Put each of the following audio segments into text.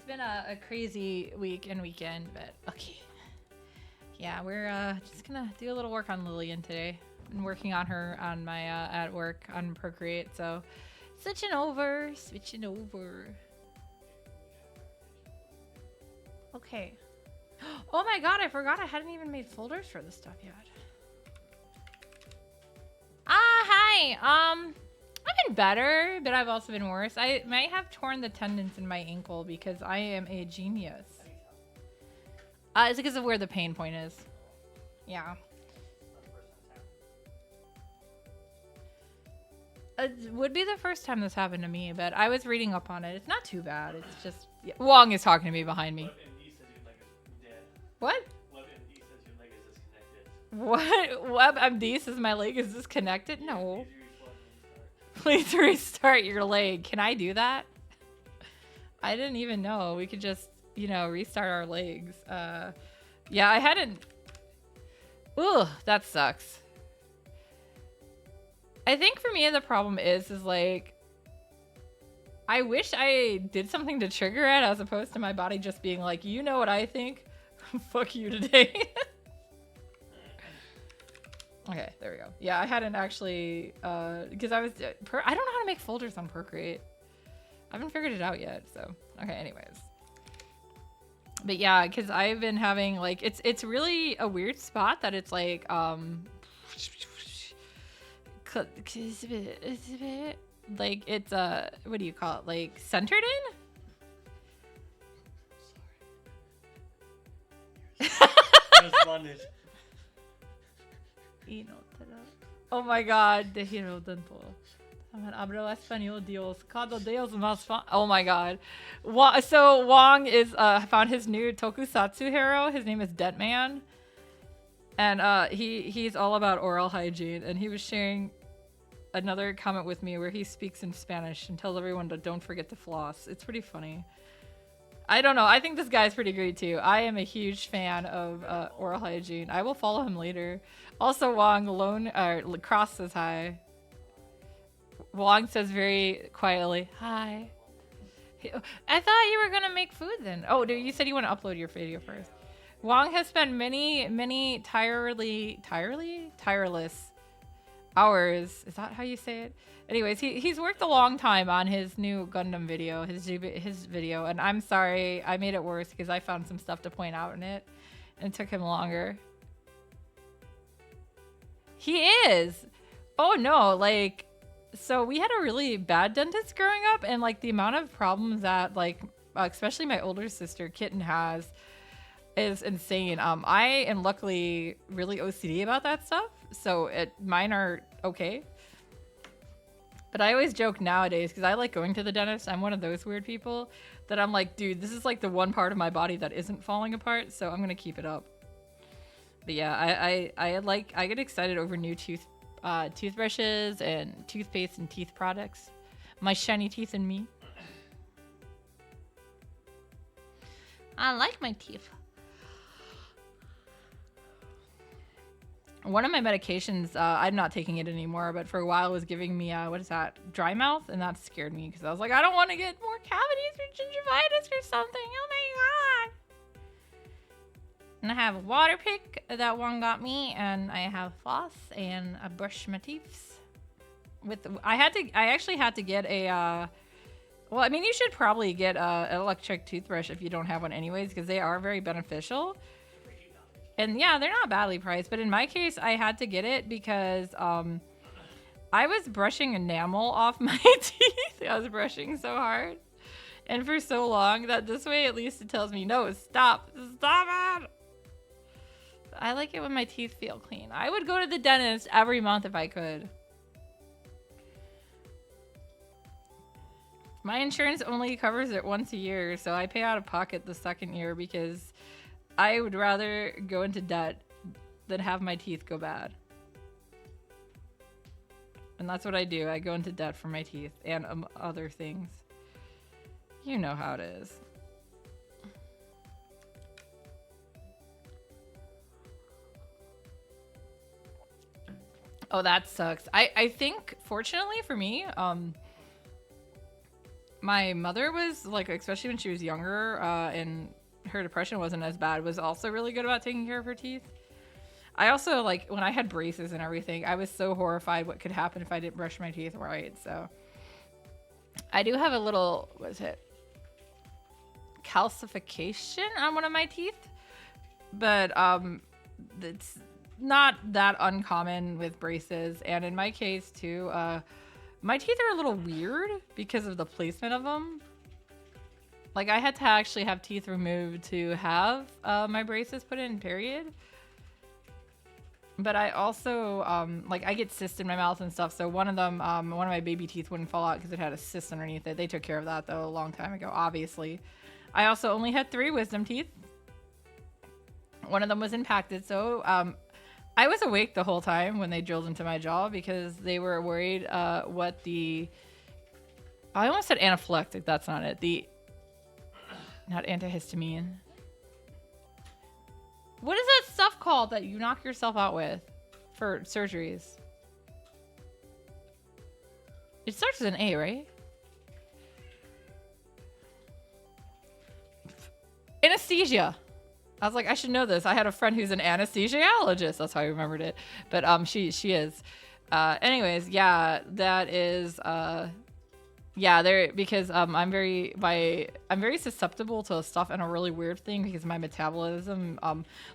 been a crazy week and weekend, but okay. Yeah, we're just gonna do a little work on Lillian today. Been working on her on my at work on Procreate, so switching over. Okay. Oh my god, I forgot I hadn't even made folders for this stuff yet. Hi. I've been better, but I've also been worse. I might have torn the tendons in my ankle because I am a genius. It's because of where the pain point is. Yeah. It would be the first time this happened to me, but I was reading up on it. It's not too bad. It's just... Yeah. Wong is talking to me behind me. What? What? WebMD says my leg is disconnected? No. Please restart your leg. Can I do that? I didn't even know. We could just, you know, restart our legs. Yeah, I hadn't... Ugh, that sucks. I think for me the problem is like... I wish I did something to trigger it as opposed to my body just being like, you know what I think? Fuck you today. Okay, there we go. Yeah, I hadn't actually, because I don't know how to make folders on Procreate. I haven't figured it out yet, so. Okay, anyways. But yeah, because I've been having, like, it's really a weird spot that it's like, like, it's, what do you call it? Like, centered in? Sorry. Oh my god, de hero tanto. Hablo español, Dios. Cada Dios más fan. Oh my god. So Wong is found his new tokusatsu hero. His name is Deadman. And he's all about oral hygiene, and he was sharing another comment with me where he speaks in Spanish and tells everyone to don't forget to floss. It's pretty funny. I don't know. I think this guy's pretty great too. I am a huge fan of oral hygiene. I will follow him later. Also, Wong Cross says hi. Wong says very quietly, hi. I thought you were gonna make food then. Oh, dude, you said you want to upload your video first. Wong has spent many tireless hours. Is that how you say it? Anyways, he's worked a long time on his new Gundam video, his video, and I'm sorry I made it worse because I found some stuff to point out in it, and it took him longer. He is. Oh no, like, so we had a really bad dentist growing up, and like the amount of problems that like, especially my older sister Kitten has is insane. I am luckily really OCD about that stuff, so mine are okay. But I always joke nowadays, because I like going to the dentist. I'm one of those weird people that I'm like, dude, this is like the one part of my body that isn't falling apart, so I'm gonna keep it up. But yeah, I get excited over new toothbrushes and toothpaste and teeth products. My shiny teeth and me. I like my teeth. One of my medications, I'm not taking it anymore, but for a while was giving me, what is that? Dry mouth? And that scared me because I was like, I don't want to get more cavities or gingivitis or something. Oh my god. And I have a water pick that one got me, and I have floss, and I brush my teeth. I actually had to get a, well, I mean, you should probably get an electric toothbrush if you don't have one anyways, because they are very beneficial. And yeah, they're not badly priced, but in my case, I had to get it because I was brushing enamel off my teeth. I was brushing so hard and for so long that this way at least it tells me, no, stop it. I like it when my teeth feel clean. I would go to the dentist every month if I could. My insurance only covers it once a year, so I pay out of pocket the second year because I would rather go into debt than have my teeth go bad. And that's what I do. I go into debt for my teeth and other things. You know how it is. Oh, that sucks. I think, fortunately for me, My mother was like, especially when she was younger, and her depression wasn't as bad, was also really good about taking care of her teeth. I also, like, when I had braces and everything, I was so horrified what could happen if I didn't brush my teeth right. So I do have a little, what is it, calcification on one of my teeth, but it's not that uncommon with braces. And in my case too, my teeth are a little weird because of the placement of them. Like, I had to actually have teeth removed to have my braces put in, period. But I also, like, I get cysts in my mouth and stuff. So one of them, one of my baby teeth wouldn't fall out because it had a cyst underneath it. They took care of that, though, a long time ago, obviously. I also only had 3 wisdom teeth. One of them was impacted. So I was awake the whole time when they drilled into my jaw because they were worried what the... I almost said anaphylactic. That's not it. Not antihistamine. What is that stuff called that you knock yourself out with for surgeries? It starts with an A, right? Anesthesia. I was like, I should know this. I had a friend who's an anesthesiologist. That's how I remembered it. But she is. Anyways, yeah, that is yeah, there, because I'm very susceptible to stuff, and a really weird thing because my metabolism,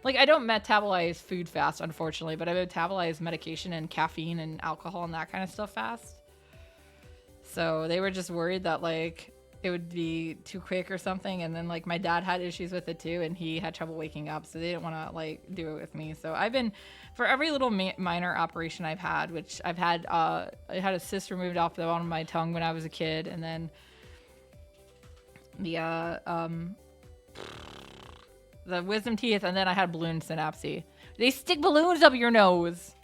like, I don't metabolize food fast, unfortunately, but I metabolize medication and caffeine and alcohol and that kind of stuff fast. So they were just worried that, like, it would be too quick or something. And then, like, my dad had issues with it too, and he had trouble waking up, so they didn't want to, like, do it with me. So I've been, for every little minor operation I've had, which I've had, I had a cyst removed off the bottom of my tongue when I was a kid, and then the wisdom teeth, and then I had balloon synapse. They stick balloons up your nose.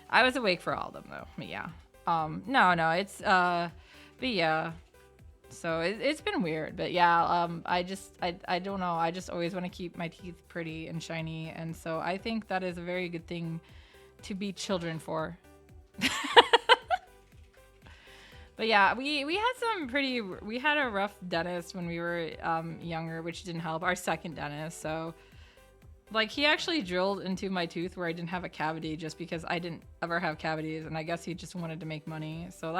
I was awake for all of them, though. But yeah. No, it's, but yeah, so it's been weird, but yeah, I don't know. I just always want to keep my teeth pretty and shiny. And so I think that is a very good thing to be children for. But yeah, we had a rough dentist when we were younger, which didn't help. Our second dentist. So, like, he actually drilled into my tooth where I didn't have a cavity just because I didn't ever have cavities, and I guess he just wanted to make money. So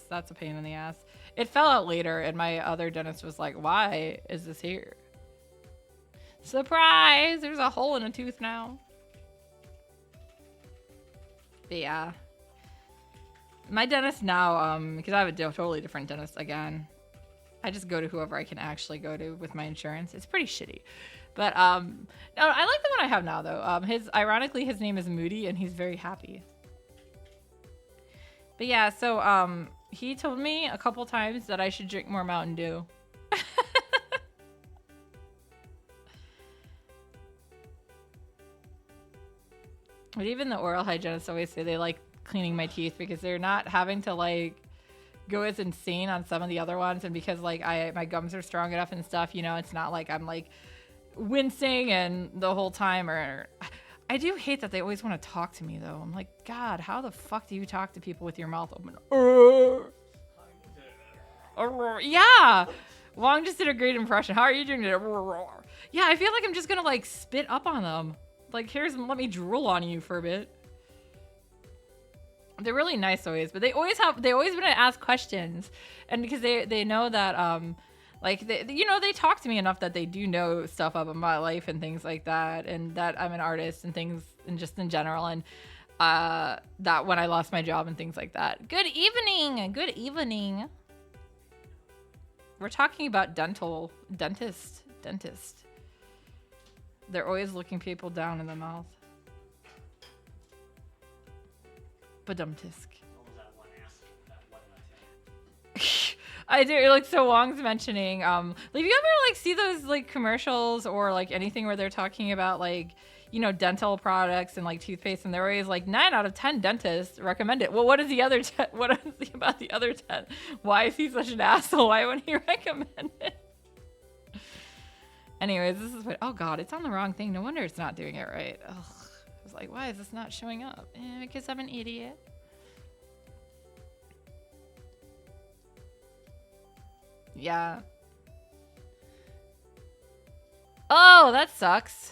that's a pain in the ass. It fell out later, and my other dentist was like, "Why is this here? Surprise! There's a hole in a tooth now." But yeah. My dentist now, because I have a totally different dentist again. I just go to whoever I can actually go to with my insurance. It's pretty shitty. But no, I like the one I have now, though. Ironically, his name is Moody, and he's very happy. But yeah, so he told me a couple times that I should drink more Mountain Dew. But even the oral hygienists always say they like cleaning my teeth because they're not having to, like, go as insane on some of the other ones, and because, like, my gums are strong enough and stuff, you know, it's not like I'm, like, wincing and the whole time. Or I do hate that they always want to talk to me, though. I'm like, God, how the fuck do you talk to people with your mouth open? Yeah, Wong just did a great impression. How are you doing today? Yeah, I feel like I'm just gonna, like, spit up on them. Like, let me drool on you for a bit. They're really nice always, but they always want to ask questions, and because they know that like, they talk to me enough that they do know stuff about my life and things like that, and that I'm an artist and things, and just in general, and that when I lost my job and things like that. Good evening. We're talking about dentist. They're always looking people down in the mouth. Badumtisk. I do, like, so Wong's mentioning, like, you ever, like, see those, like, commercials or, like, anything where they're talking about, like, you know, dental products and, like, toothpaste, and they're always like, 9 out of 10 dentists recommend it. Well, what is the other 10? What is it about the other 10? Why is he such an asshole? Why wouldn't he recommend it? Anyways, this is what, oh God, it's on the wrong thing. No wonder it's not doing it right. Ugh. I was like, why is this not showing up? Because I'm an idiot. Yeah. Oh, that sucks.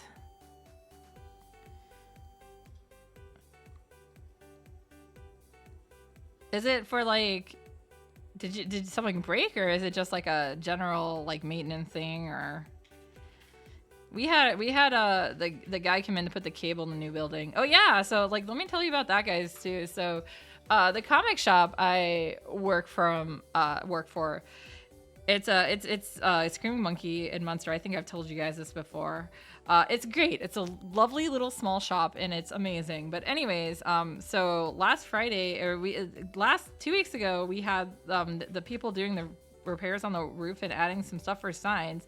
Is it for like did something break, or is it just like a general like maintenance thing? Or we had the guy come in to put the cable in the new building. Oh yeah, so like let me tell you about that guys too. So the comic shop I work for, it's Screaming Monkey in Munster. I think I've told you guys this before. It's great. It's a lovely little small shop and it's amazing. But anyways, so last Friday or last 2 weeks ago, we had the people doing the repairs on the roof and adding some stuff for signs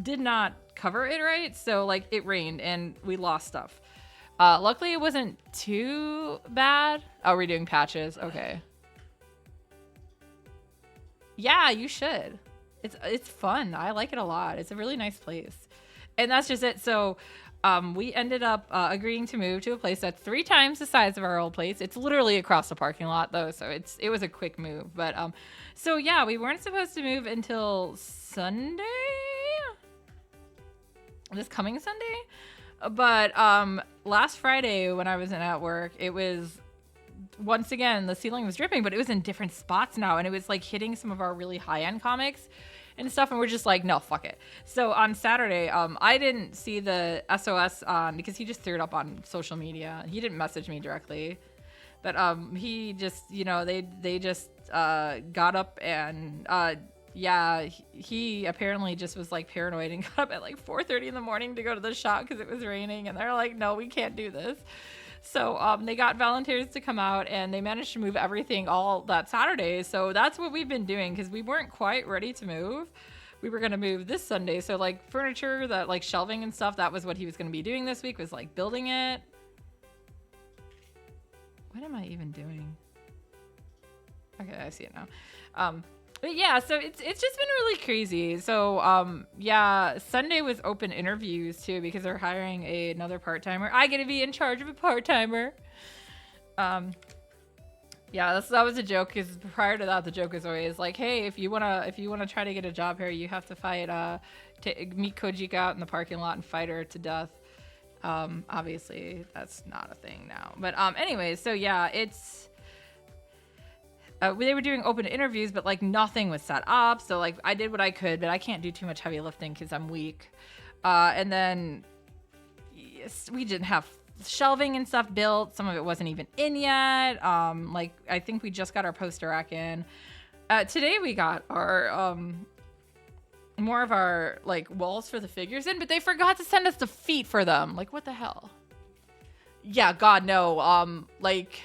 did not cover it right. So like it rained and we lost stuff. Luckily it wasn't too bad. Oh, we're doing patches. Okay. Yeah, you should. It's fun. I like it a lot. It's a really nice place. And that's just it. So we ended up agreeing to move to a place that's 3 times the size of our old place. It's literally across the parking lot though, so it was a quick move. But so yeah, we weren't supposed to move until Sunday, this coming Sunday. But last Friday when I was at work, it was once again the ceiling was dripping, but it was in different spots now, and it was like hitting some of our really high-end comics and stuff, and we're just like, no, fuck it. So on Saturday, I didn't see the SOS on because he just threw it up on social media. He didn't message me directly, but he just, they just got up and yeah, he apparently just was like paranoid and got up at like 4:30 in the morning to go to the shop because it was raining, and they're like, no, we can't do this. So they got volunteers to come out, and they managed to move everything all that Saturday. So that's what we've been doing because we weren't quite ready to move. We were going to move this Sunday. So like furniture, that like shelving and stuff, that was what he was going to be doing this week, was like building it. What am I even doing? Okay, I see it now. But yeah, so it's just been really crazy. So yeah, Sunday was open interviews too because they're hiring another part-timer. I get to be in charge of a part-timer. Yeah, that was a joke because prior to that, the joke was always like, hey, if you wanna try to get a job here, you have to fight to meet Kojika out in the parking lot and fight her to death. Obviously that's not a thing now. But anyways, so yeah, it's. They were doing open interviews, but like nothing was set up. So like I did what I could, but I can't do too much heavy lifting because I'm weak. And then yes, we didn't have shelving and stuff built. Some of it wasn't even in yet. Like I think we just got our poster rack in. Today we got our more of our like walls for the figures in, but they forgot to send us the feet for them. Like what the hell? Yeah, God no. Like.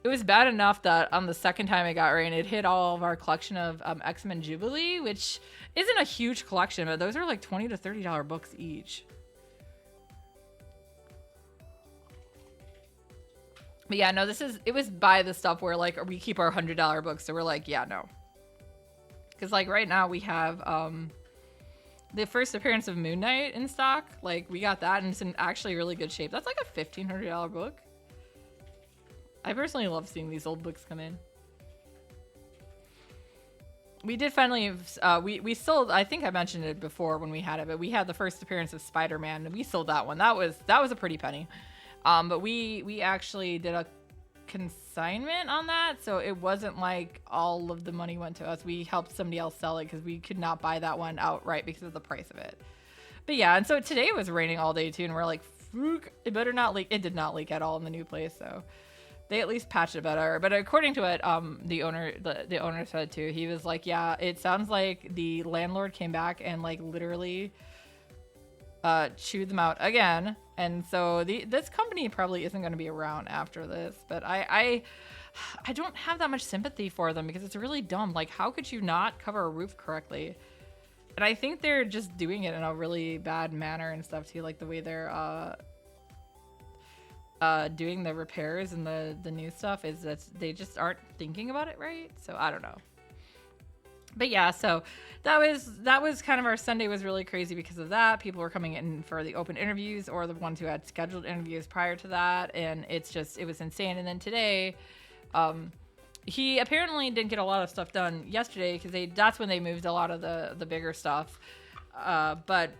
It was bad enough that on the second time it got rain, it hit all of our collection of X-Men Jubilee, which isn't a huge collection, but those are like $20 to $30 books each. But yeah, no, it was by the stuff where like we keep our $100 books, so we're like, yeah, no. Because like right now we have the first appearance of Moon Knight in stock. Like we got that and it's in actually really good shape. That's like a $1,500 book. I personally love seeing these old books come in. We did finally, we sold, I think I mentioned it before when we had it, but we had the first appearance of Spider-Man and we sold that one. That was a pretty penny. But we actually did a consignment on that. So it wasn't like all of the money went to us. We helped somebody else sell it because we could not buy that one outright because of the price of it. But yeah, and so today it was raining all day too. And we're like, it better not leak. It did not leak at all in the new place. So. They at least patched it better, but according to what the owner said too, he was like, yeah, it sounds like the landlord came back and like literally chewed them out again, and so this company probably isn't going to be around after this. But I don't have that much sympathy for them because it's really dumb. Like, how could you not cover a roof correctly? And I think they're just doing it in a really bad manner and stuff too, like the way they're doing the repairs and the new stuff is that they just aren't thinking about it right. So I don't know. But yeah, so that was kind of our Sunday was really crazy because of that. People were coming in for the open interviews or the ones who had scheduled interviews prior to that, and it was insane. And then today he apparently didn't get a lot of stuff done yesterday because that's when they moved a lot of the bigger stuff. But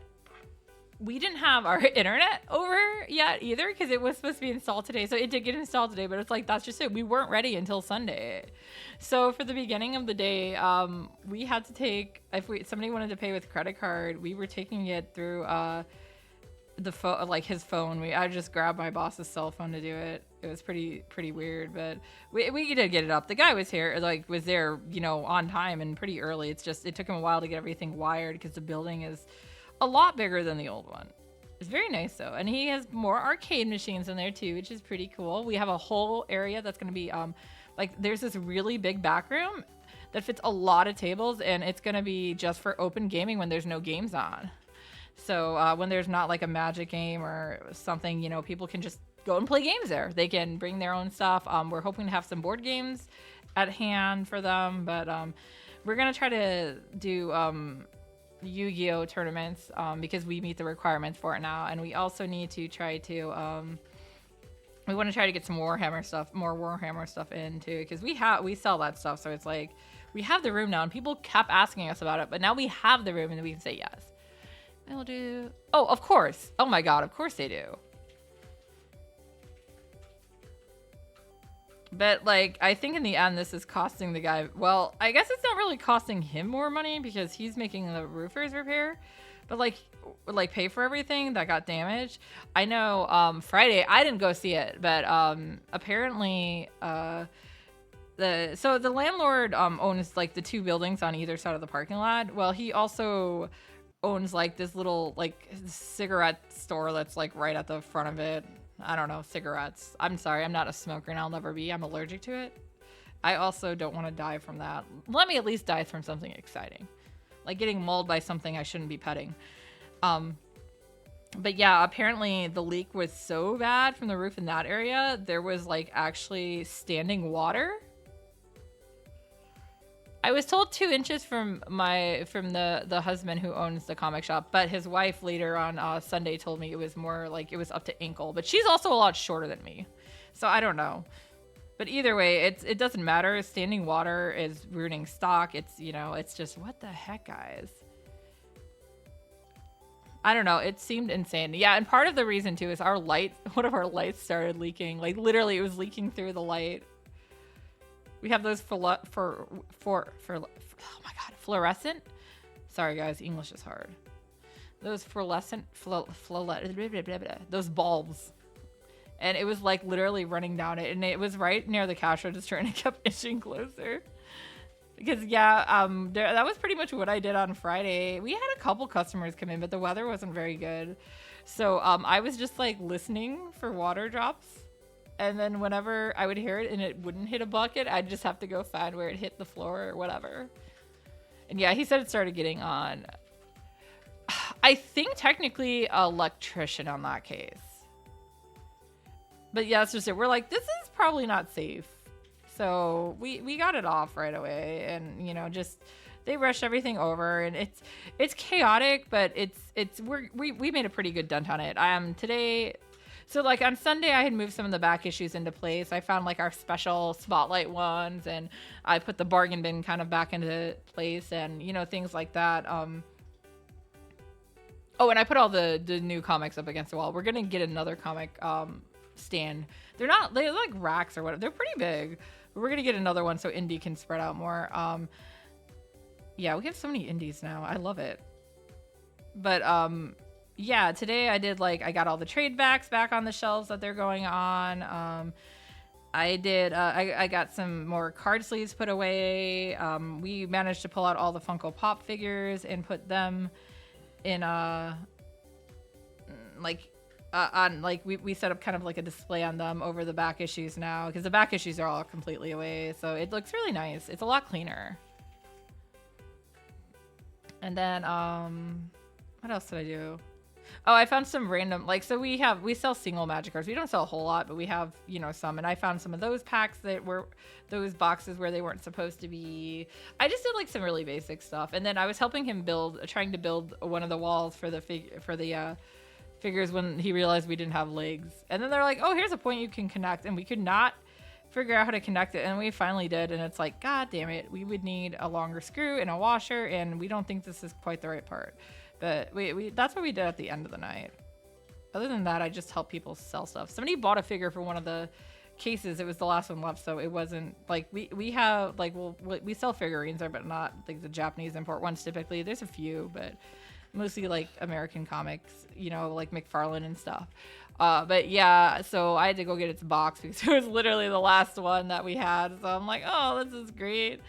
we didn't have our internet over yet either because it was supposed to be installed today. So it did get installed today, but it's like, that's just it. We weren't ready until Sunday. So for the beginning of the day, we had to take, somebody wanted to pay with credit card, we were taking it through the phone, like his phone. I just grabbed my boss's cell phone to do it. It was pretty weird, but we did get it up. The guy was here, like was there, on time and pretty early. It's just, it took him a while to get everything wired because the building is a lot bigger than the old one. It's very nice though. And he has more arcade machines in there too, which is pretty cool. We have a whole area that's going to be, like there's this really big back room that fits a lot of tables, and it's going to be just for open gaming when there's no games on. So when there's not like a Magic game or something, people can just go and play games there. They can bring their own stuff. We're hoping to have some board games at hand for them, but we're going to try to do Yu-Gi-Oh tournaments because we meet the requirements for it now. And we also need to try to we want to try to get some more Warhammer stuff in too, because we sell that stuff. So it's like we have the room now, and people kept asking us about it, but now we have the room and we can say yes. They'll do. Oh, of course. Oh my god, of course they do. But like, I think in the end this is costing the guy, well, I guess it's not really costing him more money because he's making the roofers repair, but like pay for everything that got damaged. I know Friday I didn't go see it, but apparently the landlord owns like the two buildings on either side of the parking lot. Well, he also owns like this little like cigarette store that's like right at the front of it. I don't know, cigarettes. I'm sorry, I'm not a smoker and I'll never be. I'm allergic to it. I also don't want to die from that. Let me at least die from something exciting, like getting mauled by something I shouldn't be petting. But yeah, apparently the leak was so bad from the roof in that area, there was like actually standing water. I was told 2 inches from the husband who owns the comic shop, but his wife later on Sunday told me it was more like it was up to ankle. But she's also a lot shorter than me, so I don't know. But either way, it doesn't matter. Standing water is ruining stock. It's it's just what the heck, guys. I don't know. It seemed insane. Yeah, and part of the reason too is one of our lights started leaking. Like literally, it was leaking through the light. We have those oh my god, fluorescent. Sorry guys, English is hard. Those fluorescent those bulbs, and it was like literally running down it, and it was right near the cash register, and it kept inching closer. Because yeah, that was pretty much what I did on Friday. We had a couple customers come in, but the weather wasn't very good, so I was just like listening for water drops. And then whenever I would hear it and it wouldn't hit a bucket, I'd just have to go find where it hit the floor or whatever. And yeah, he said it started getting on. I think technically electrician on that case. But yeah, that's just it. We're like, this is probably not safe. So we got it off right away, and just they rush everything over, and it's chaotic, but we made a pretty good dent on it. Today. So like on Sunday, I had moved some of the back issues into place. I found like our special spotlight ones, and I put the bargain bin kind of back into place, and things like that. Oh, and I put all the new comics up against the wall. We're gonna get another comic stand. They're like racks or whatever. They're pretty big. But we're gonna get another one so indie can spread out more. Yeah, we have so many indies now. I love it. But yeah, today I got all the trade backs back on the shelves that they're going on. I got some more card sleeves put away. We managed to pull out all the Funko Pop figures and put them in we set up kind of like a display on them over the back issues now, because the back issues are all completely away, so it looks really nice. It's a lot cleaner. And then what else did I do? Oh, I found some random, so we sell single magic cards. We don't sell a whole lot, but we have, some. And I found some of those packs that were those boxes where they weren't supposed to be. I just did some really basic stuff. And then I was helping him trying to build one of the walls for the figures when he realized we didn't have legs. And then they're like, oh, here's a point you can connect. And we could not figure out how to connect it, and we finally did, and it's like, god damn it, we would need a longer screw and a washer, and we don't think this is quite the right part. But we that's what we did at the end of the night. Other than that, I just help people sell stuff. Somebody bought a figure for one of the cases. It was the last one left, so it wasn't like we have like we sell figurines there, but not like the Japanese import ones typically. There's a few, but mostly like American comics, you know, like McFarlane and stuff. But yeah, so I had to go get its box because it was literally the last one that we had. So I'm like, oh, this is great.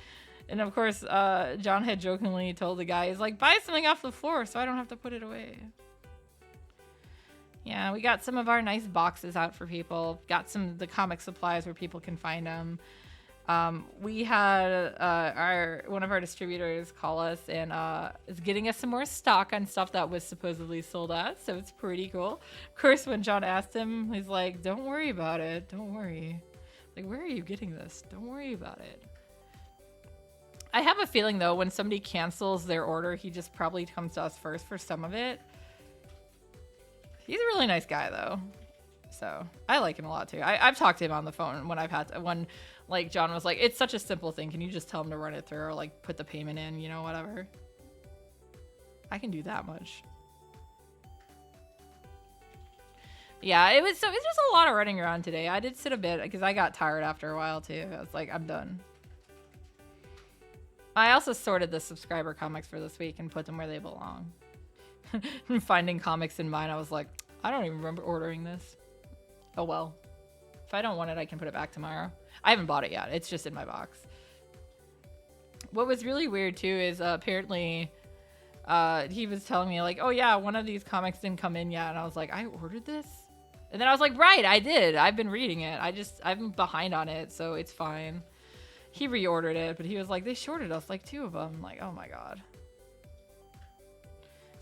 And of course, John had jokingly told the guy, he's like, buy something off the floor so I don't have to put it away. Yeah, we got some of our nice boxes out for people. Got some of the comic supplies where people can find them. We had one of our distributors call us and is getting us some more stock on stuff that was supposedly sold out. So it's pretty cool. Of course, when John asked him, he's like, don't worry about it. Don't worry. Like, where are you getting this? Don't worry about it. I have a feeling, though, when somebody cancels their order, he just probably comes to us first for some of it. He's a really nice guy, though. So I like him a lot, too. I've talked to him on the phone when I've had to, when, like, John was like, it's such a simple thing. Can you just tell him to run it through or, like, put the payment in, you know, whatever. I can do that much. Yeah, it was just a lot of running around today. I did sit a bit because I got tired after a while, too. I was like, I'm done. I also sorted the subscriber comics for this week and put them where they belong. Finding comics in mine, I was like, I don't even remember ordering this. Oh well. If I don't want it, I can put it back tomorrow. I haven't bought it yet. It's just in my box. What was really weird too is apparently he was telling me like, oh yeah, one of these comics didn't come in yet. And I was like, I ordered this? And then I was like, right, I did. I've been reading it. I'm behind on it, so it's fine. He reordered it, but he was like, they shorted us like 2 of them. I'm like, oh my god.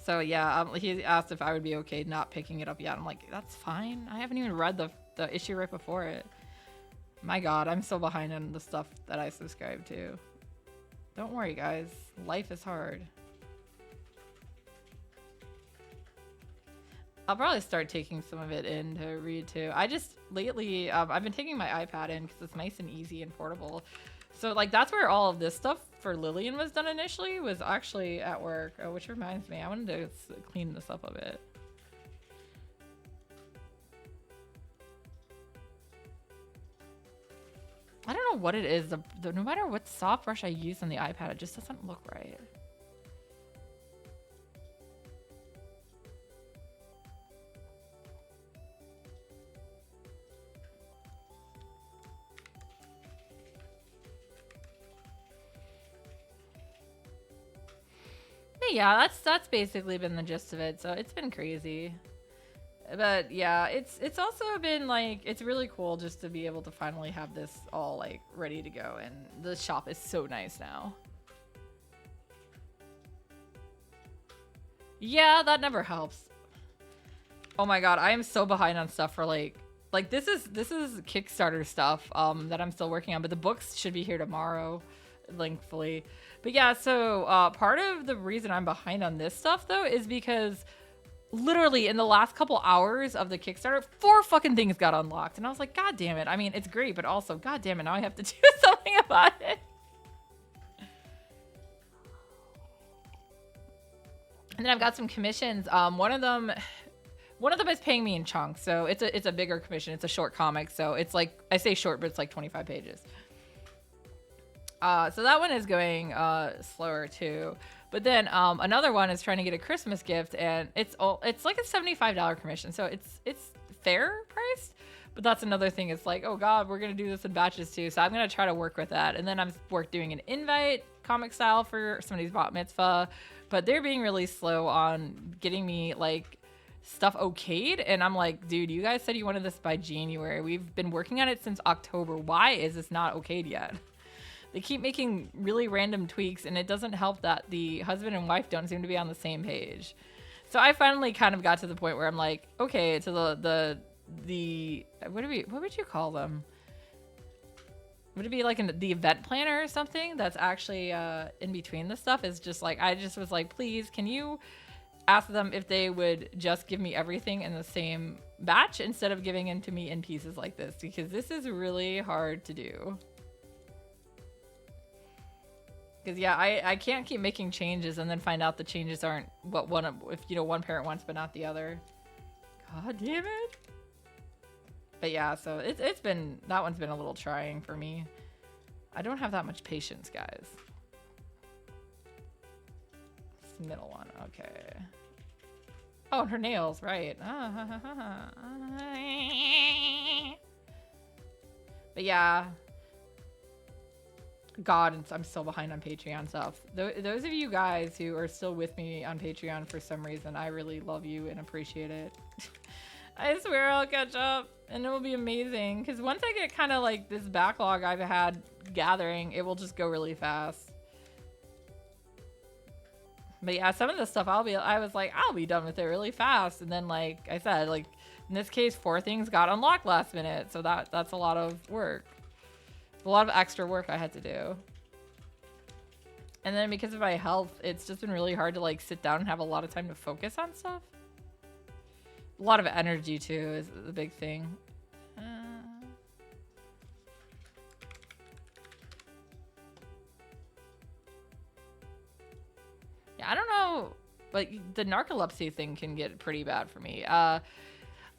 So yeah, he asked if I would be okay not picking it up yet. I'm like, that's fine. I haven't even read the issue right before it. My god, I'm so behind on the stuff that I subscribe to. Don't worry, guys. Life is hard. I'll probably start taking some of it in to read too. I just lately, I've been taking my iPad in because it's nice and easy and portable. So like that's where all of this stuff for Lillian was done initially, was actually at work, which reminds me, I wanted to clean this up a bit. I don't know what it is. No matter what soft brush I use on the iPad, it just doesn't look right. Yeah, that's basically been the gist of it. So it's been crazy. But yeah, it's also been like, it's really cool just to be able to finally have this all like ready to go, and the shop is so nice now. Yeah, that never helps. Oh my god, I am so behind on stuff for like this is Kickstarter stuff that I'm still working on, but the books should be here tomorrow, thankfully. But yeah, so part of the reason I'm behind on this stuff though is because literally in the last couple hours of the Kickstarter, 4 fucking things got unlocked. And I was like, god damn it. I mean, it's great, but also, god damn it, now I have to do something about it. And then I've got some commissions. One of them is paying me in chunks. So it's a bigger commission. It's a short comic. So it's like, I say short, but it's like 25 pages. So that one is going slower too. But then another one is trying to get a Christmas gift, and it's like a $75 commission, so it's fair priced. But that's another thing. It's like, oh god, we're gonna do this in batches too, so I'm gonna try to work with that. And then I'm doing an invite comic style for somebody's bat mitzvah, but they're being really slow on getting me like stuff okayed, and I'm like, dude, you guys said you wanted this by January. We've been working on it since October. Why is this not okayed yet? They keep making really random tweaks, and it doesn't help that the husband and wife don't seem to be on the same page. So I finally kind of got to the point where I'm like, okay, to the what would you call them? Would it be like the event planner or something that's actually in between the stuff? Is just like, I just was like, please, can you ask them if they would just give me everything in the same batch instead of giving it to me in pieces like this, because this is really hard to do. Because yeah, I can't keep making changes and then find out the changes aren't what if you know one parent wants but not the other. God damn it. But yeah, so it's been, that one's been a little trying for me. I don't have that much patience, guys. This middle one, okay. Oh, and her nails, right. But yeah. God, I'm so behind on Patreon stuff. Those of you guys who are still with me on Patreon for some reason, I really love you and appreciate it. I swear I'll catch up and it will be amazing. Because once I get kind of like this backlog I've had gathering, it will just go really fast. But yeah, some of the stuff I was like, I'll be done with it really fast. And then like I said, like in this case, 4 things got unlocked last minute. So that's a lot of work. A lot of extra work I had to do. And then because of my health, it's just been really hard to like sit down and have a lot of time to focus on stuff. A lot of energy too is the big thing. Yeah, I don't know, but the narcolepsy thing can get pretty bad for me.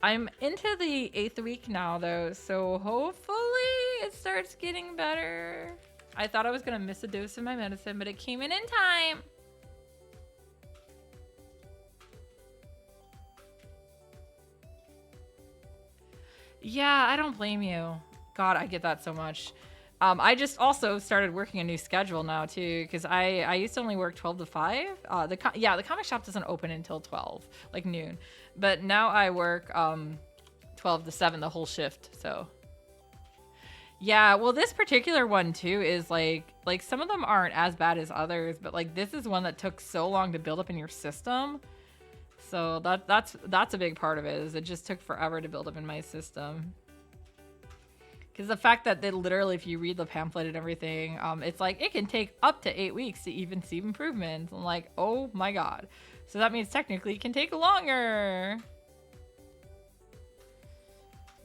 I'm into the 8th week now though, so hopefully it starts getting better. I thought I was gonna miss a dose of my medicine, but it came in time. Yeah, I don't blame you. God, I get that so much. I just also started working a new schedule now too, because I used to only work 12 to 5. The comic shop doesn't open until 12, like noon. But now I work 12 to 7, the whole shift, so. Yeah, well, this particular one too is like some of them aren't as bad as others, but like this is one that took so long to build up in your system. So that's a big part of it, is it just took forever to build up in my system. Because the fact that they literally, if you read the pamphlet and everything, it's like it can take up to 8 weeks to even see improvements. I'm like, oh my God. So that means technically it can take longer.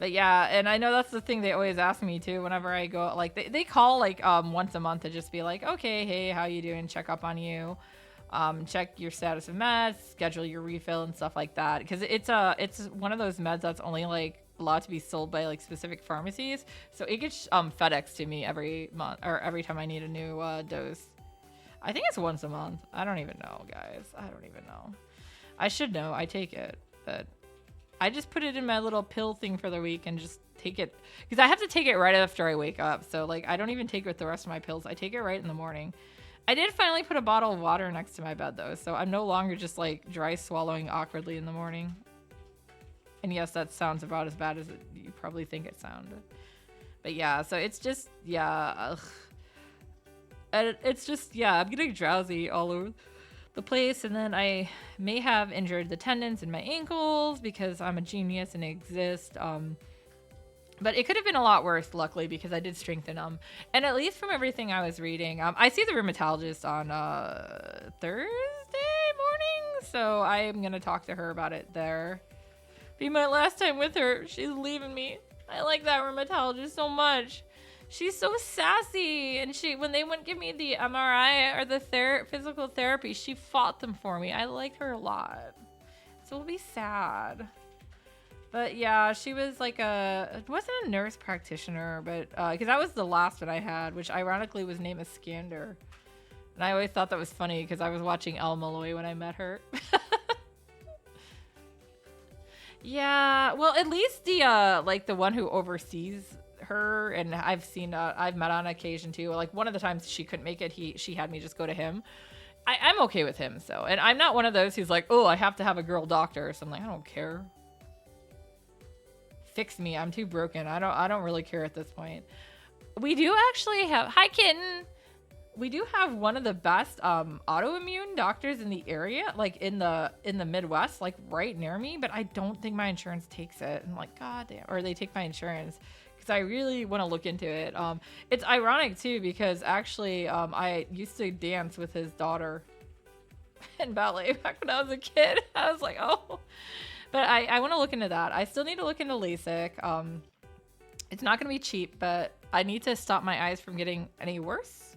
But yeah, and I know that's the thing they always ask me too whenever I go, like they call like once a month to just be like, okay, hey, how you doing? Check up on you. Check your status of meds, schedule your refill and stuff like that. Because it's one of those meds that's only like allowed to be sold by like specific pharmacies. So it gets FedEx to me every month or every time I need a new dose. I think it's once a month. I don't even know, guys. I don't even know. I should know. I take it, but I just put it in my little pill thing for the week and just take it because I have to take it right after I wake up. So like I don't even take it with the rest of my pills. I take it right in the morning. I did finally put a bottle of water next to my bed though, so I'm no longer just like dry swallowing awkwardly in the morning. And yes, that sounds about as bad as you probably think it sounded. But yeah, so it's just, yeah. Ugh. And it's just, yeah, I'm getting drowsy all over the place. And then I may have injured the tendons in my ankles because I'm a genius and exist. But it could have been a lot worse, luckily, because I did strengthen them. And at least from everything I was reading, I see the rheumatologist on Thursday morning. So I am going to talk to her about it there. Be my last time with her. She's leaving me. I like that rheumatologist so much. She's so sassy. And when they wouldn't give me the MRI or the physical therapy, she fought them for me. I liked her a lot. So it'll be sad. But yeah, she was like it wasn't a nurse practitioner, but because that was the last one I had, which ironically was named Iskander. And I always thought that was funny because I was watching El Malloy when I met her. Yeah, well, at least the like the one who oversees her, and I've met on occasion too. Like one of the times she couldn't make it, she had me just go to him. I'm okay with him, so, and I'm not one of those who's like, oh, I have to have a girl doctor. So I'm like, I don't care. Fix me. I'm too broken. I don't really care at this point. We do actually have, hi kitten. We do have one of the best autoimmune doctors in the area, like in the Midwest, like right near me, but I don't think my insurance takes it. I'm like, God damn, or they take my insurance, because I really want to look into it. It's ironic too, because actually I used to dance with his daughter. in ballet back when I was a kid. I was like, oh. But I want to look into that. I still need to look into LASIK. It's not going to be cheap, but I need to stop my eyes from getting any worse.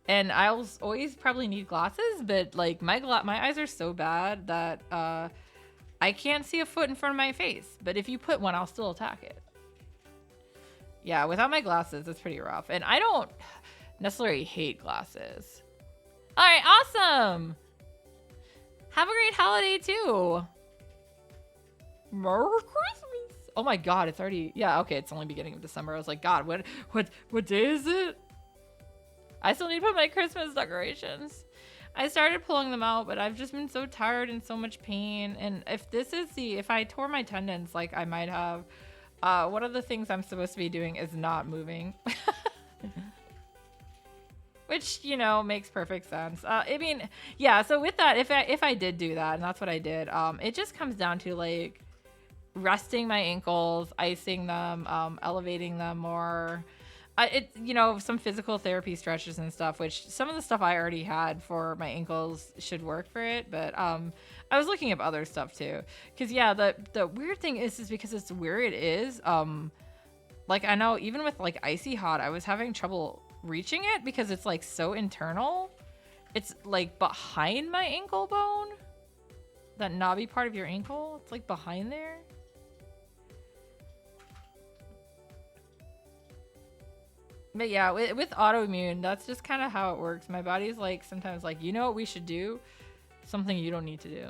And I'll always probably need glasses, but like my eyes are so bad that I can't see a foot in front of my face. But if you put one, I'll still attack it. Yeah, without my glasses, it's pretty rough. And I don't necessarily hate glasses. All right, awesome. Have a great holiday too. Merry Christmas. Oh my God, it's already, yeah, okay, it's only beginning of December. I was like, God, what day is it? I still need to put my Christmas decorations. I started pulling them out, but I've just been so tired and so much pain. And if I tore my tendons like I might have, one of the things I'm supposed to be doing is not moving. Which, you know, makes perfect sense. I mean, yeah, so with that, if I did do that, and that's what I did, it just comes down to like resting my ankles, icing them, elevating them more. You know, some physical therapy stretches and stuff, which some of the stuff I already had for my ankles should work for it. But I was looking up other stuff too. Because, yeah, the weird thing is because it's where it is. Like, I know even with like icy hot, I was having trouble reaching it because it's like so internal. It's like behind my ankle bone. That knobby part of your ankle. It's like behind there. But yeah, with autoimmune, that's just kind of how it works. My body's like sometimes like, you know what we should do? Something you don't need to do.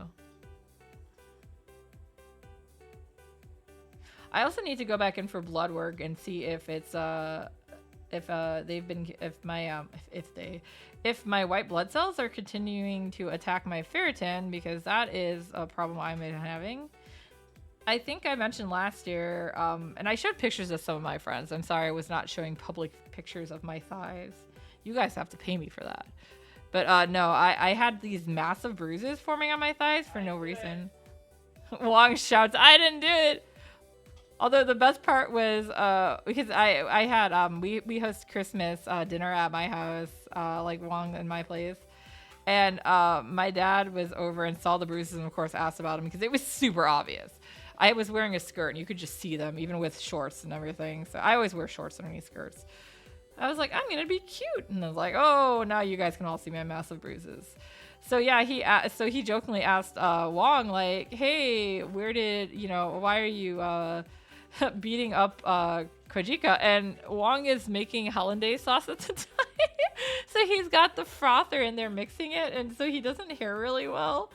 I also need to go back in for blood work and see if it's if my white blood cells are continuing to attack my ferritin, because that is a problem I've been having. I think I mentioned last year, and I showed pictures of some of my friends. I'm sorry I was not showing public pictures of my thighs. You guys have to pay me for that. But no, I had these massive bruises forming on my thighs for no reason. Wong shouts, I didn't do it! Although the best part was, because I had, we host Christmas dinner at my house, like Wong in my place. And my dad was over and saw the bruises and of course asked about them because it was super obvious. I was wearing a skirt and you could just see them even with shorts and everything. So I always wear shorts underneath skirts. I was like, I'm going to be cute. And I was like, oh, now you guys can all see my massive bruises. So yeah, he jokingly asked Wong, like, hey, why are you beating up Kojika? And Wong is making hollandaise sauce at the time. So he's got the frother in there mixing it. And so he doesn't hear really well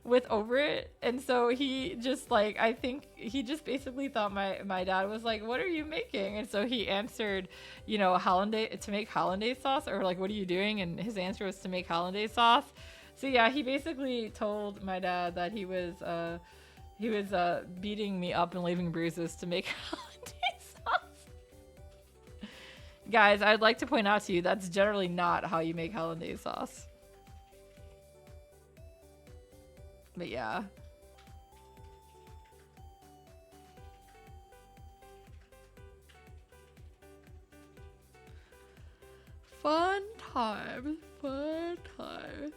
with over it. And so he just like, I think he just basically thought my dad was like, what are you making? And so he answered, hollandaise, to make hollandaise sauce, or like, what are you doing? And his answer was to make hollandaise sauce. So yeah, he basically told my dad that he was beating me up and leaving bruises to make hollandaise sauce. Guys, I'd like to point out to you that's generally not how you make hollandaise sauce. But yeah. Fun time. Fun time.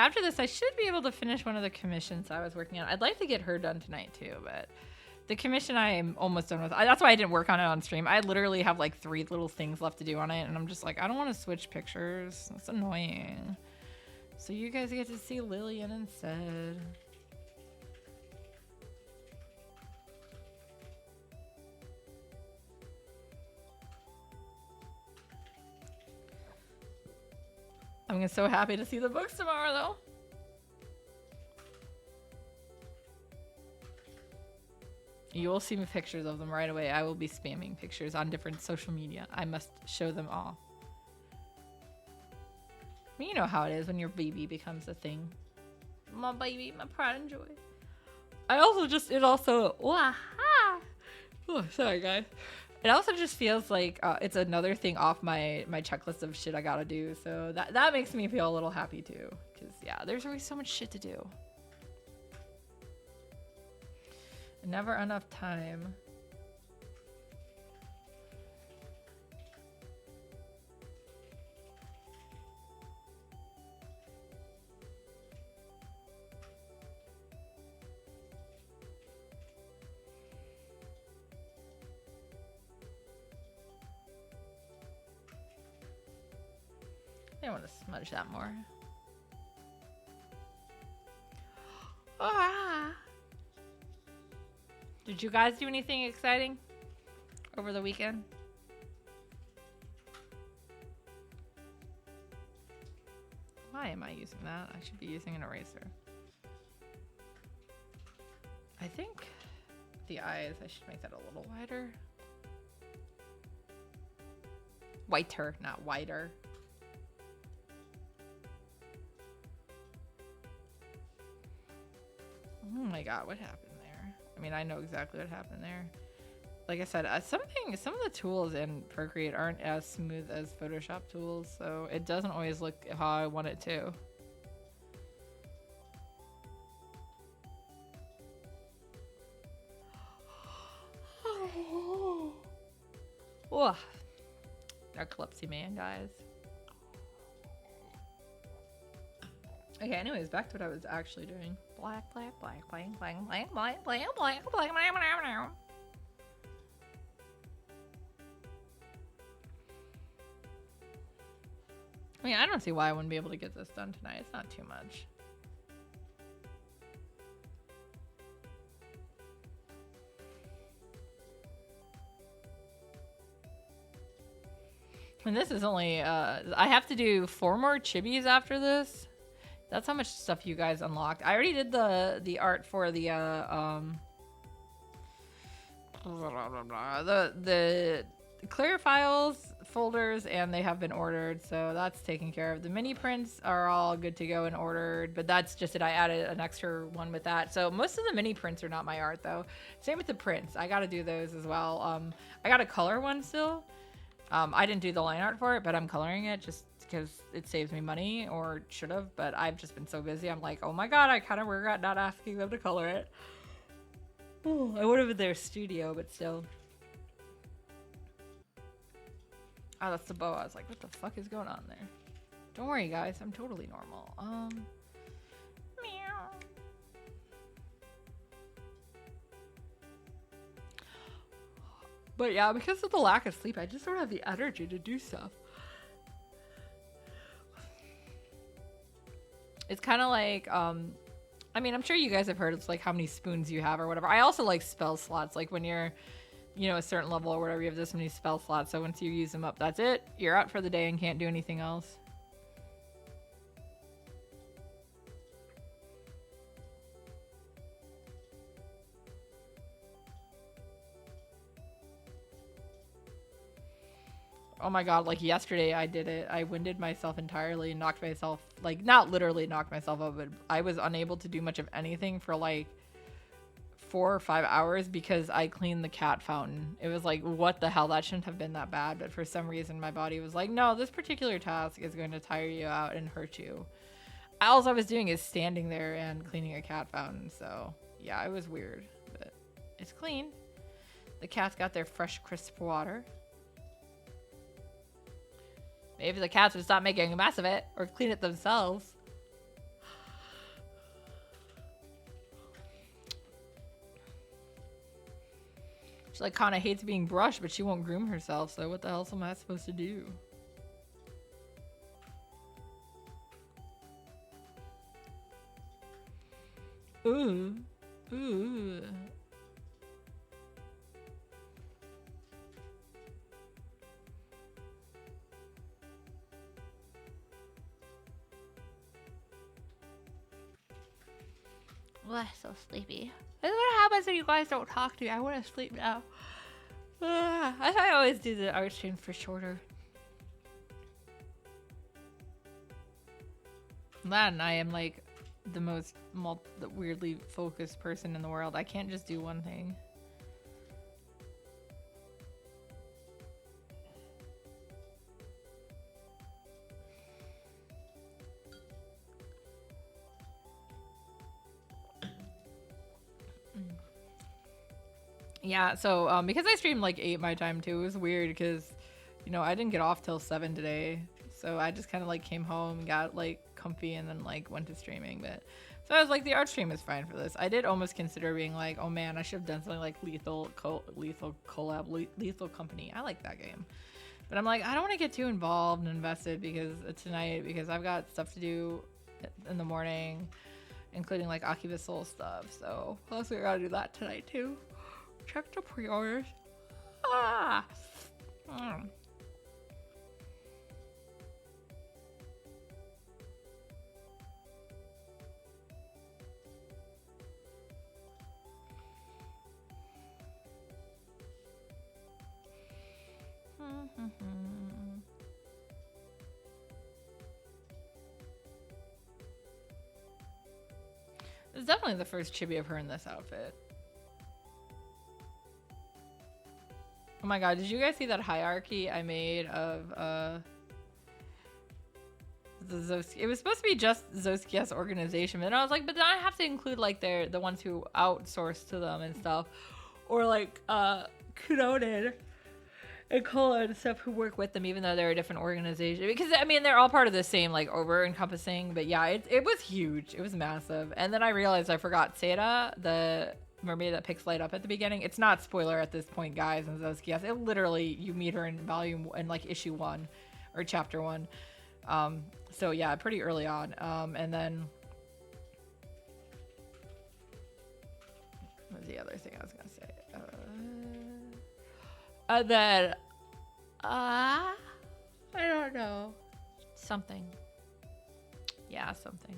After this, I should be able to finish one of the commissions I was working on. I'd like to get her done tonight too, but the commission I am almost done with. That's why I didn't work on it on stream. I literally have like 3 little things left to do on it, and I'm just like, I don't want to switch pictures. That's annoying. So you guys get to see Lillian instead. I'm so happy to see the books tomorrow, though. You will see me pictures of them right away. I will be spamming pictures on different social media. I must show them all. I mean, you know how it is when your baby becomes a thing. My baby, my pride and joy. Oh, sorry, guys. It also just feels like it's another thing off my checklist of shit I gotta do. So that makes me feel a little happy too. Because, yeah, there's always so much shit to do. Never enough time. I want to smudge that more. Ah. Did you guys do anything exciting over the weekend? Why am I using that? I should be using an eraser. I think the eyes, I should make that a little wider. Whiter, not wider. Oh my god, what happened there? I mean, I know exactly what happened there. Like I said, some of the tools in Procreate aren't as smooth as Photoshop tools, so it doesn't always look how I want it to. Oh, narcolepsy man, guys. Okay, anyways, back to what I was actually doing. Black. I mean, I don't see why I wouldn't be able to get this done tonight. It's not too much. And this is only, I have to do 4 more chibis after this. That's how much stuff you guys unlocked. I already did the art for the clear files folders, and they have been ordered, so that's taken care of. The mini prints are all good to go and ordered, but that's just it. I added an extra one with that. So most of the mini prints are not my art though. Same with the prints. I got to do those as well. I got a color one still. I didn't do the line art for it, but I'm coloring it just because it saves me money, or should have, but I've just been so busy. I'm like, oh my god, I kind of regret not asking them to color it. Ooh, I would have been their studio, but still. Oh, that's the bow. I was like, what the fuck is going on there? Don't worry, guys. I'm totally normal. Meow. But yeah, because of the lack of sleep, I just don't have the energy to do stuff. It's kind of like, I mean, I'm sure you guys have heard it's like how many spoons you have or whatever. I also like spell slots. Like when you're, you know, a certain level or whatever, you have this many spell slots. So once you use them up, that's it. You're out for the day and can't do anything else. Oh my god, like yesterday I did it. I winded myself entirely and knocked myself, like not literally knocked myself out, but I was unable to do much of anything for like 4 or 5 hours because I cleaned the cat fountain. It was like, what the hell? That shouldn't have been that bad. But for some reason my body was like, no, this particular task is going to tire you out and hurt you. All I was doing is standing there and cleaning a cat fountain. So yeah, it was weird, but it's clean. The cats got their fresh, crisp water. Maybe the cats would stop making a mess of it or clean it themselves. She like kind of hates being brushed, but she won't groom herself. So what the hell am I supposed to do? Ooh. Ooh. Oh, I'm so sleepy. This is what happens when you guys don't talk to me. I want to sleep now. I thought I always do the art stream for shorter. That and I am like the most weirdly focused person in the world. I can't just do one thing. Yeah, so because I streamed like 8 my time too, it was weird because, I didn't get off till 7 today. So I just kind of like came home, got like comfy, and then like went to streaming. But so I was like, the art stream is fine for this. I did almost consider being like, oh man, I should have done something like Lethal Collab, Lethal Company. I like that game. But I'm like, I don't want to get too involved and invested because I've got stuff to do in the morning, including like Akiba Soul stuff. So also I gotta do that tonight too. Check the pre-orders. Ah. Mm. It's definitely the first chibi of her in this outfit. Oh my god, did you guys see that hierarchy I made of it was supposed to be just Zoskia's organization, but then I was like, but then I have to include like the ones who outsource to them and stuff, or like Kuronen and Kola and stuff who work with them, even though they're a different organization. Because I mean, they're all part of the same like over encompassing. But yeah, it was huge. It was massive. And then I realized I forgot Seda, the mermaid that picks light up at the beginning. It's not spoiler at this point, guys. And Zoskias, it literally you meet her in like issue 1 or chapter 1. So yeah, pretty early on. And then what was the other thing I was gonna say? Then I don't know. Something. Yeah, something.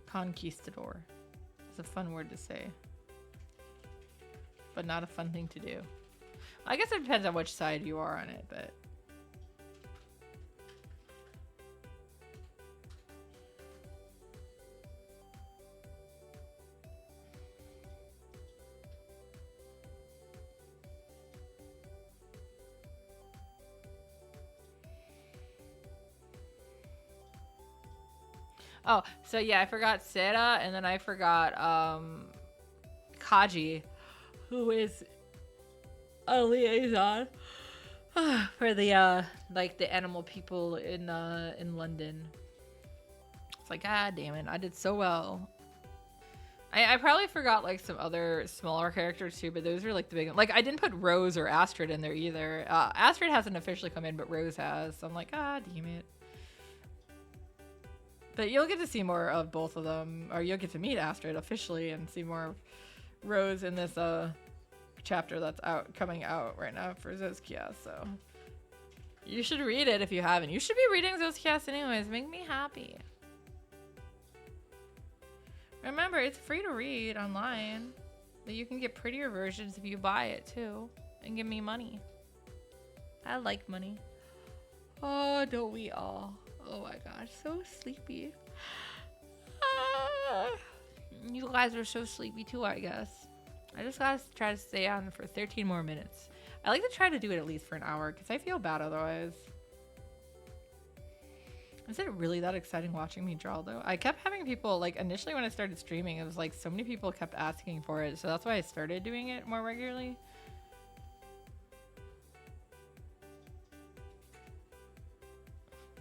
Conquistador. It's a fun word to say, but not a fun thing to do. I guess it depends on which side you are on it, but oh, so yeah, I forgot Sera, and then I forgot Kaji, who is a liaison for the like the animal people in London. It's like, ah, damn it, I did so well. I probably forgot like some other smaller characters too, but those are like the big. Like I didn't put Rose or Astrid in there either. Astrid hasn't officially come in, but Rose has. So I'm like, ah, damn it. But you'll get to see more of both of them, or you'll get to meet Astrid officially and see more of Rose in this chapter that's coming out right now for Zoskia. So you should read it if you haven't. You should be reading Zoskia anyways. Make me happy. Remember, it's free to read online, but you can get prettier versions if you buy it too and give me money. I like money. Oh, don't we all? Oh my gosh, so sleepy. You guys are so sleepy too, I guess. I just gotta try to stay on for 13 more minutes. I like to try to do it at least for an hour because I feel bad otherwise. Is it really that exciting watching me draw though? I kept having people, like initially when I started streaming, it was like so many people kept asking for it. So that's why I started doing it more regularly.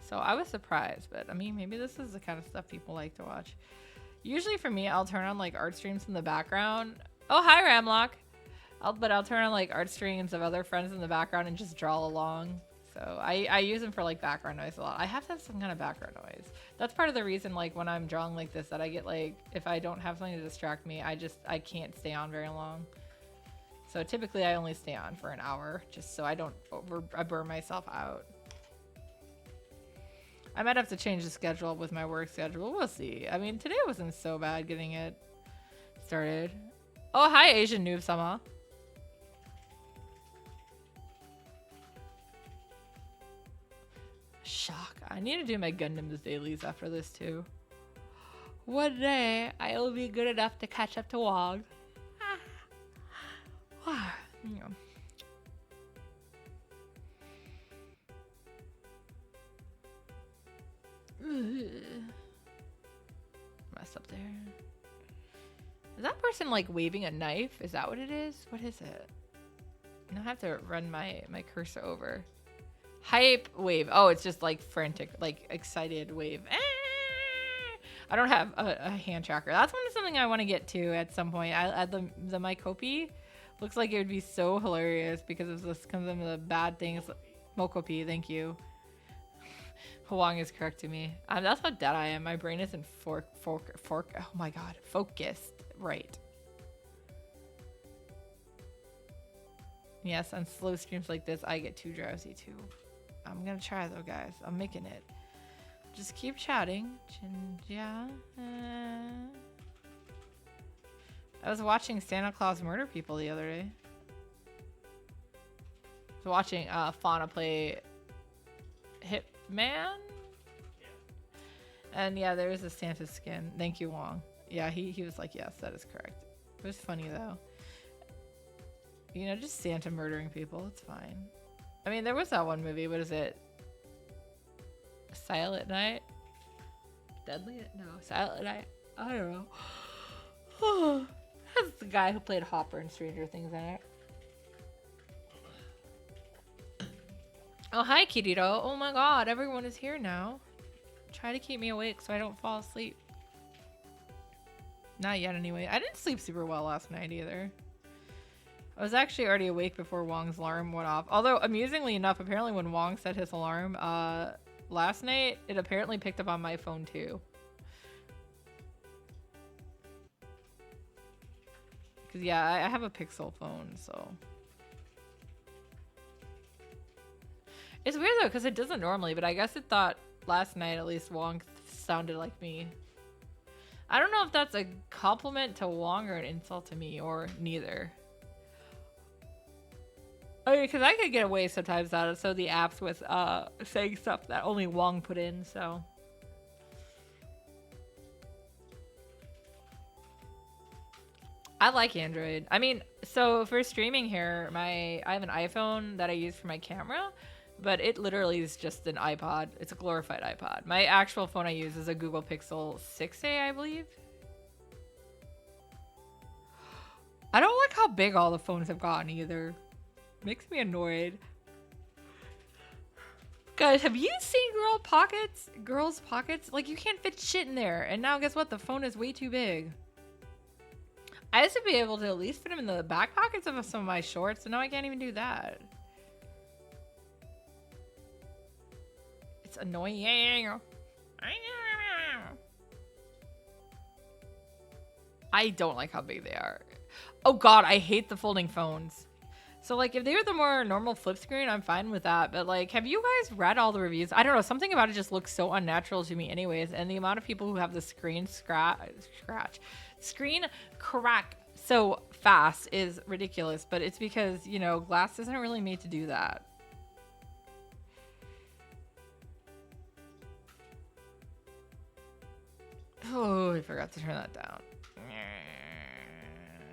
So I was surprised, but I mean, maybe this is the kind of stuff people like to watch. Usually for me, I'll turn on like art streams in the background. Oh, hi Ramlock. But I'll turn on like art streams of other friends in the background and just draw along. So I use them for like background noise a lot. I have to have some kind of background noise. That's part of the reason like when I'm drawing like this that I get like, if I don't have something to distract me, I can't stay on very long. So typically I only stay on for an hour just so I don't burn myself out. I might have to change the schedule with my work schedule. We'll see. I mean, today wasn't so bad getting it started. Oh, hi, Asian Noob Sama. Shock. I need to do my Gundam's dailies after this, too. One day, I will be good enough to catch up to Wog. Mess up there. Is that person like waving a knife? Is that what it is? What is it? I have to run my cursor over. Hype wave. Oh, it's just like frantic, like excited wave. I don't have a hand tracker. That's something I want to get to at some point. The Mycopy looks like it would be so hilarious because of some of the bad things. Mokopi, thank you. Huang is correcting me. That's how dead I am. My brain isn't fork. Oh my god, focused. Right. Yes, on slow streams like this, I get too drowsy too. I'm gonna try though, guys. I'm making it. Just keep chatting. Yeah. I was watching Santa Claus murder people the other day. I was watching Fauna play Hitman. And yeah, there is a Santa skin. Thank you, Wong. Yeah, he was like, yes, that is correct. It was funny though. You know, just Santa murdering people. It's fine. I mean, there was that one movie. What is it? Silent Night? Deadly? No, Silent Night. I don't know. That's the guy who played Hopper in Stranger Things in it. Oh, hi, Kirito. Oh my god, everyone is here now. Try to keep me awake so I don't fall asleep. Not yet, anyway. I didn't sleep super well last night either. I was actually already awake before Wong's alarm went off. Although, amusingly enough, apparently when Wong set his alarm last night, it apparently picked up on my phone too. Because, yeah, I have a Pixel phone, so... It's weird, though, because it doesn't normally, but I guess it thought last night, at least, Wong sounded like me. I don't know if that's a compliment to Wong or an insult to me, or neither. I mean, because I could get away sometimes out of so the apps with saying stuff that only Wong put in, so... I like Android. I mean, so for streaming here, I have an iPhone that I use for my camera, but it literally is just an iPod. It's a glorified iPod. My actual phone I use is a Google Pixel 6a, I believe. I don't like how big all the phones have gotten either. Makes me annoyed. Guys, have you seen girls' pockets? Like, you can't fit shit in there. And now guess what? The phone is way too big. I used to be able to at least fit them in the back pockets of some of my shorts, so now I can't even do that. It's annoying. I don't like how big they are. Oh god, I hate the folding phones. So like if they were the more normal flip screen, I'm fine with that. But like, have you guys read all the reviews? I don't know, something about it just looks so unnatural to me anyways. And the amount of people who have the screen crack so fast is ridiculous. But it's because, you know, glass isn't really made to do that. Oh, I forgot to turn that down.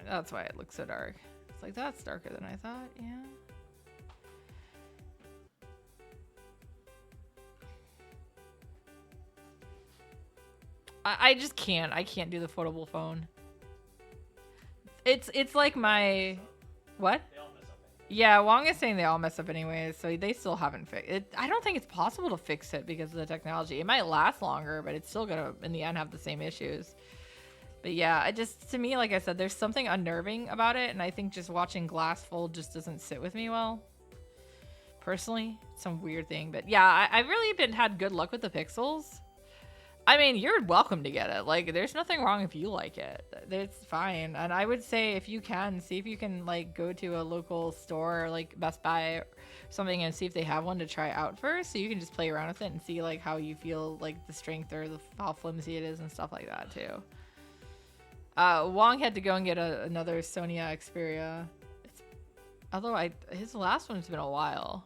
That's why it looks so dark. It's like, that's darker than I thought, yeah. I just can't. I can't do the foldable phone. It's like my... What? Yeah, Wong is saying they all mess up anyways, so they still haven't fixed it. I don't think it's possible to fix it because of the technology. It might last longer, but it's still gonna, in the end, have the same issues. But yeah, to me, like I said, there's something unnerving about it, and I think just watching glass fold just doesn't sit with me well. Personally, some weird thing. But yeah, I really had good luck with the Pixels. I mean, you're welcome to get it. Like, there's nothing wrong if you like it. It's fine. And I would say if you can, see if you can, like, go to a local store, like Best Buy or something, and see if they have one to try out first. So you can just play around with it and see, like, how you feel, like, the strength or how flimsy it is and stuff like that, too. Wong had to go and get another Sony Xperia. Although his last one's been a while.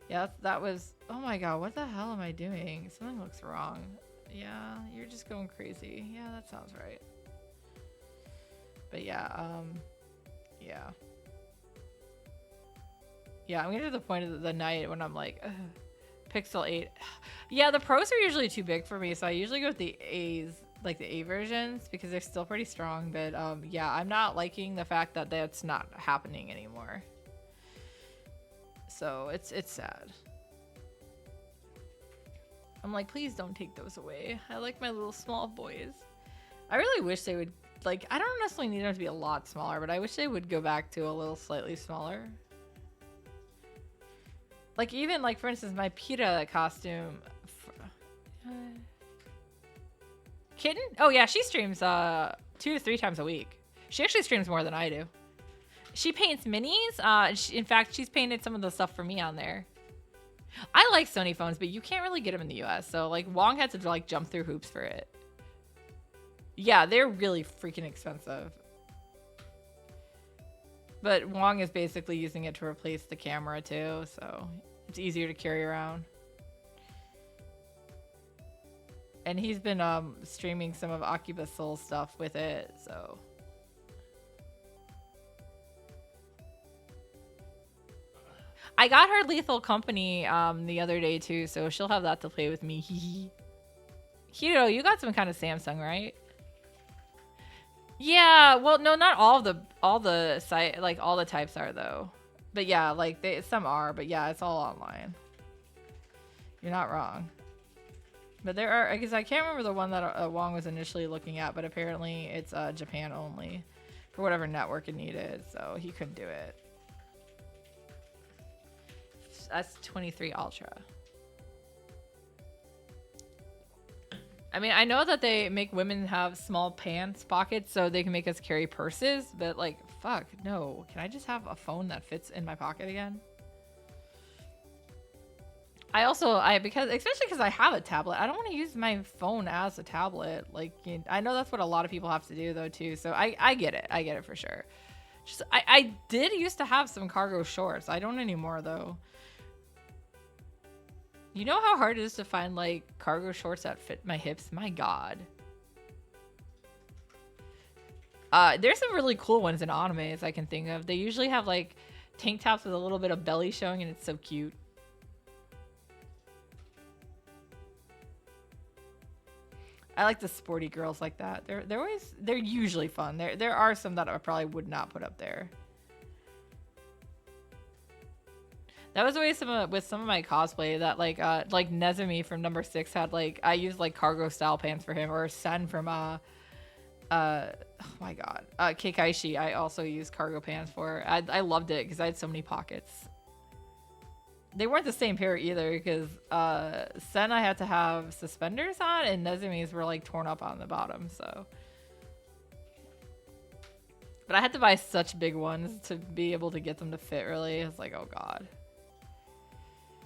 Yeah, that was... Oh my god, what the hell am I doing? Something looks wrong. Yeah, you're just going crazy. Yeah, that sounds right. But yeah, yeah. Yeah, I'm getting to the point of the night when I'm like, ugh, Pixel 8. Yeah, the pros are usually too big for me, so I usually go with the A's, like the A versions, because they're still pretty strong. But yeah, I'm not liking the fact that that's not happening anymore. So it's sad. I'm like, please don't take those away. I like my little small boys. I really wish they would, like, I don't necessarily need them to be a lot smaller, but I wish they would go back to a little slightly smaller. Like, even, like, for instance, my PETA costume. Kitten? Oh, yeah, she streams 2 to 3 times a week. She actually streams more than I do. She paints minis. In fact, she's painted some of the stuff for me on there. I like Sony phones, but you can't really get them in the US. So, like, Wong had to, like, jump through hoops for it. Yeah, they're really freaking expensive. But Wong is basically using it to replace the camera, too. So, it's easier to carry around. And he's been streaming some of Akiba Soul stuff with it, so... I got her Lethal Company the other day too, so she'll have that to play with me. Hiro, you got some kind of Samsung, right? Yeah, well, no, not all the site, like all the types are though. But yeah, like some are, but yeah, it's all online. You're not wrong. But there are, because I can't remember the one that Wong was initially looking at, but apparently it's Japan only for whatever network it needed, so he couldn't do it. S23 Ultra. I mean, I know that they make women have small pants pockets so they can make us carry purses, but like, fuck, no. Can I just have a phone that fits in my pocket again? Especially because I have a tablet, I don't want to use my phone as a tablet. Like, I know that's what a lot of people have to do though too, so I get it. I get it for sure. Just, I did used to have some cargo shorts. I don't anymore though. You know how hard it is to find, like, cargo shorts that fit my hips? My God. There's some really cool ones in animes I can think of. They usually have, like, tank tops with a little bit of belly showing, and it's so cute. I like the sporty girls like that. They're usually fun. There are some that I probably would not put up there. That was always with some of my cosplay that like Nezumi from number 6 had, like, I used like cargo style pants for him, or Sen from oh my God, Keikaishi I also used cargo pants for. I loved it because I had so many pockets. They weren't the same pair either because Sen I had to have suspenders on and Nezumi's were like torn up on the bottom, so. But I had to buy such big ones to be able to get them to fit really. It's like, oh God.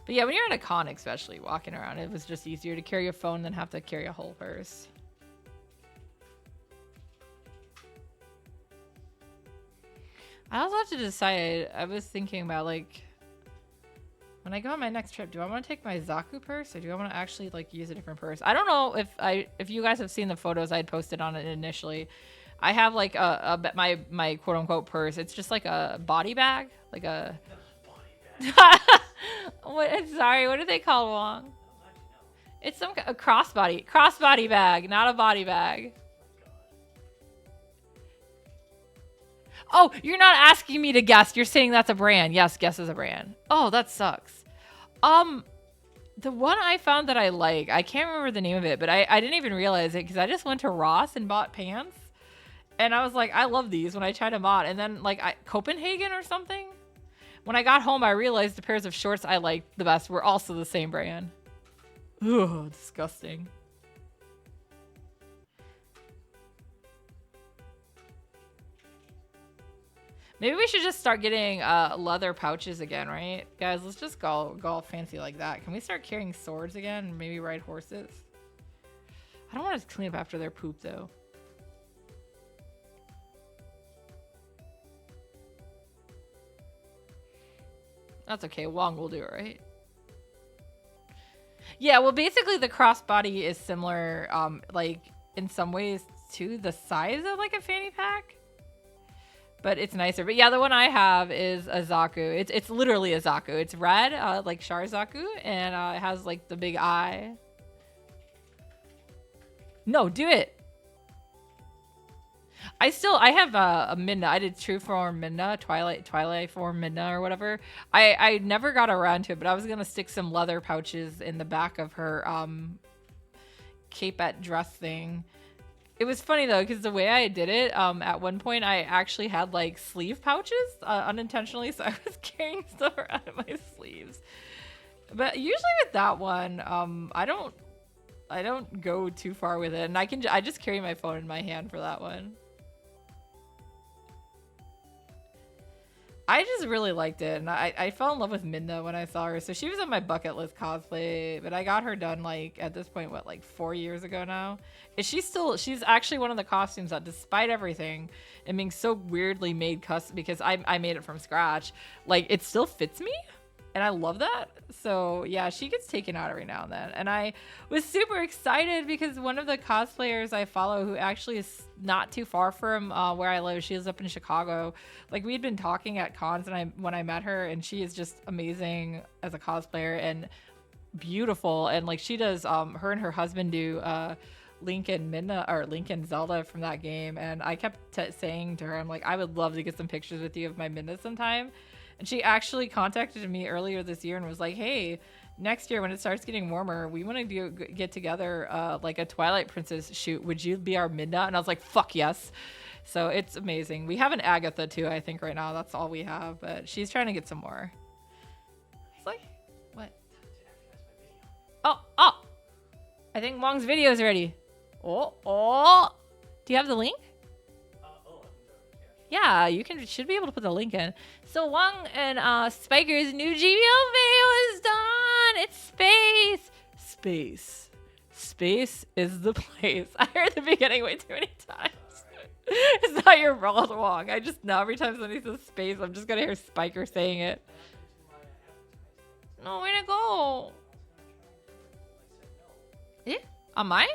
But yeah, when you're at a con especially, walking around, it was just easier to carry a phone than have to carry a whole purse. I also have to decide, I was thinking about, like, when I go on my next trip, do I want to take my Zaku purse or do I want to actually, like, use a different purse? I don't know if you guys have seen the photos I had posted on it initially. I have, like, my quote-unquote purse. It's just like a body bag, like a... Sorry, what do they call Wong? It's a crossbody bag, not a body bag. Oh, you're not asking me to guess. You're saying that's a brand. Yes, guess is a brand. Oh, that sucks. The one I found that I like, I can't remember the name of it, but I didn't even realize it because I just went to Ross and bought pants. And I was like, I love these when I tried them on. And then like Copenhagen or something. When I got home, I realized the pairs of shorts I liked the best were also the same brand. Ugh, disgusting. Maybe we should just start getting leather pouches again, right? Guys, let's just go all fancy like that. Can we start carrying swords again and maybe ride horses? I don't want to clean up after their poop, though. That's okay. Wong will do it, right? Yeah, well, basically the crossbody is similar, like, in some ways to the size of, like, a fanny pack. but it's nicer. But yeah, the one I have is a Zaku. It's literally a Zaku. It's red, like Zaku, and it has like the big eye. No, do it. I have a Midna. I did True Form Midna, Twilight Form Midna or whatever. I never got around to it, but I was gonna stick some leather pouches in the back of her capette dress thing. It was funny though, because the way I did it, at one point I actually had like sleeve pouches unintentionally, so I was carrying stuff out of my sleeves. But usually with that one, I don't go too far with it, and I just carry my phone in my hand for that one. I just really liked it, and I fell in love with Minda when I saw her. So she was on my bucket list cosplay, but I got her done like at this point, what, like 4 years ago now? She's actually one of the costumes that, despite everything and being so weirdly made custom, because I made it from scratch, like it still fits me. And I love that. So yeah, she gets taken out every now and then. And I was super excited because one of the cosplayers I follow, who actually is not too far from where I live, she lives up in Chicago. Like, we'd been talking at cons and when I met her, and she is just amazing as a cosplayer and beautiful. And like, she does, her and her husband do Link and Midna, or Link and Zelda from that game. And I kept saying to her, I'm like, I would love to get some pictures with you of my Midna sometime. And she actually contacted me earlier this year and was like, hey, next year when it starts getting warmer, we want to get together like a Twilight Princess shoot. Would you be our Midna? And I was like, fuck yes. So it's amazing. We have an Agatha too, I think right now. That's all we have. But she's trying to get some more. It's like, what? Oh. I think Wong's video is ready. Oh. Do you have the link? Yeah, you should be able to put the link in. So Wong and Spiker's new GBO video is done. It's space. Space is the place. I heard the beginning way too many times. Right. It's not your fault, Wong. I just know every time somebody says space, I'm just gonna hear Spiker saying it. No, where'd it go? Yeah, on mine?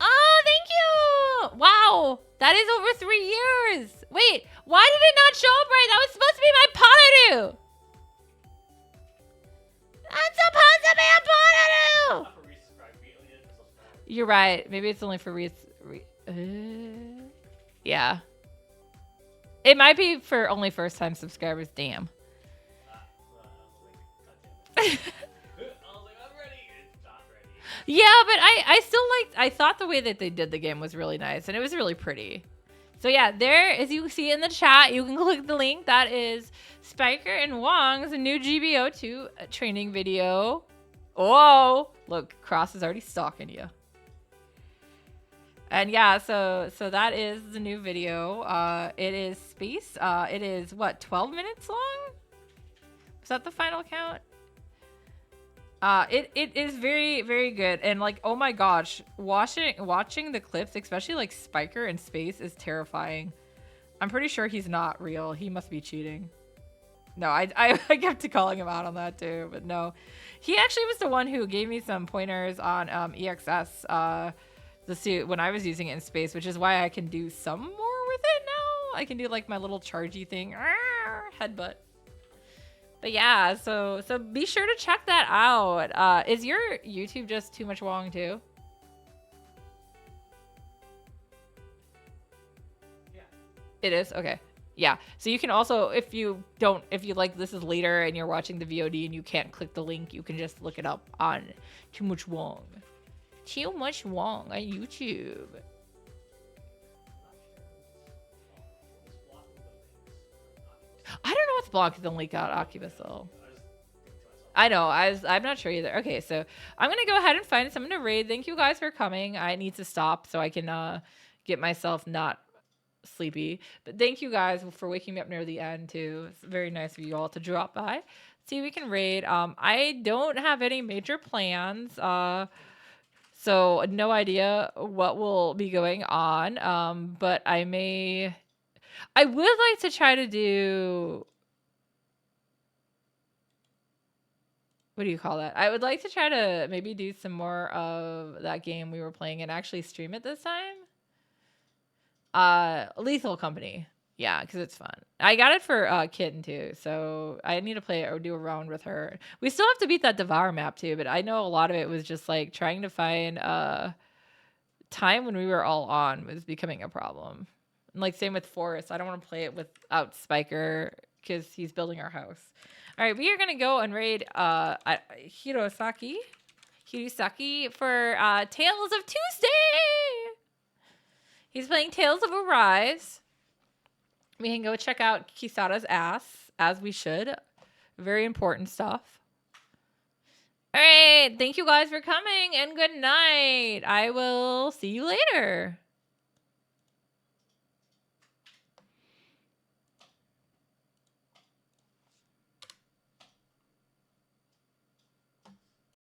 Oh, thank you! Wow, that is over 3 years. Wait, why did it not show up right? That was supposed to be my Ponadu. That's supposed to be a Ponadu. You're right. Maybe it's only for yeah. It might be for only first-time subscribers. Damn. Yeah, but I still liked, I thought the way that they did the game was really nice, and it was really pretty. So yeah, there, as you see in the chat, you can click the link. That is Spiker and Wong's new GBO2 training video. Oh, look, Cross is already stalking you. And yeah, so that is the new video. It is space. It is, what, 12 minutes long? Is that the final count? It is very, very good. And like, oh my gosh, watching the clips, especially like Spiker in space, is terrifying. I'm pretty sure he's not real. He must be cheating. No, I kept calling him out on that too, but no. He actually was the one who gave me some pointers on EXS, the suit, when I was using it in space, which is why I can do some more with it now. I can do like my little chargy thing, headbutt. But yeah, so be sure to check that out. Is your YouTube just too much Wong too? Yeah. It is? Okay. Yeah. So you can also, if you like, this is later and you're watching the VOD and you can't click the link, you can just look it up on Too Much Wong. Too Much Wong on YouTube. I don't know what's blocking the link out Oculus though. I know, I'm not sure either. Okay, so I'm gonna go ahead and find someone to raid. Thank you guys for coming. I need to stop so I can get myself not sleepy. But thank you guys for waking me up near the end too. It's very nice of you all to drop by. See, we can raid. I don't have any major plans. So no idea what will be going on. But I would like to try to do, what do you call that? I would like to try to maybe do some more of that game we were playing and actually stream it this time. Lethal Company. Yeah, because it's fun. I got it for Kitten too, so I need to play it or do a round with her. We still have to beat that Devour map too, but I know a lot of it was just like trying to find time when we were all on was becoming a problem. And like same with Forest. I don't want to play it without Spiker because he's building our house. All right, we are gonna go and raid Hirosaki for Tales of Tuesday. He's playing Tales of Arise. We can go check out Kisada's ass, as we should. Very important stuff. All right. Thank you guys for coming, and good night. I will see you later.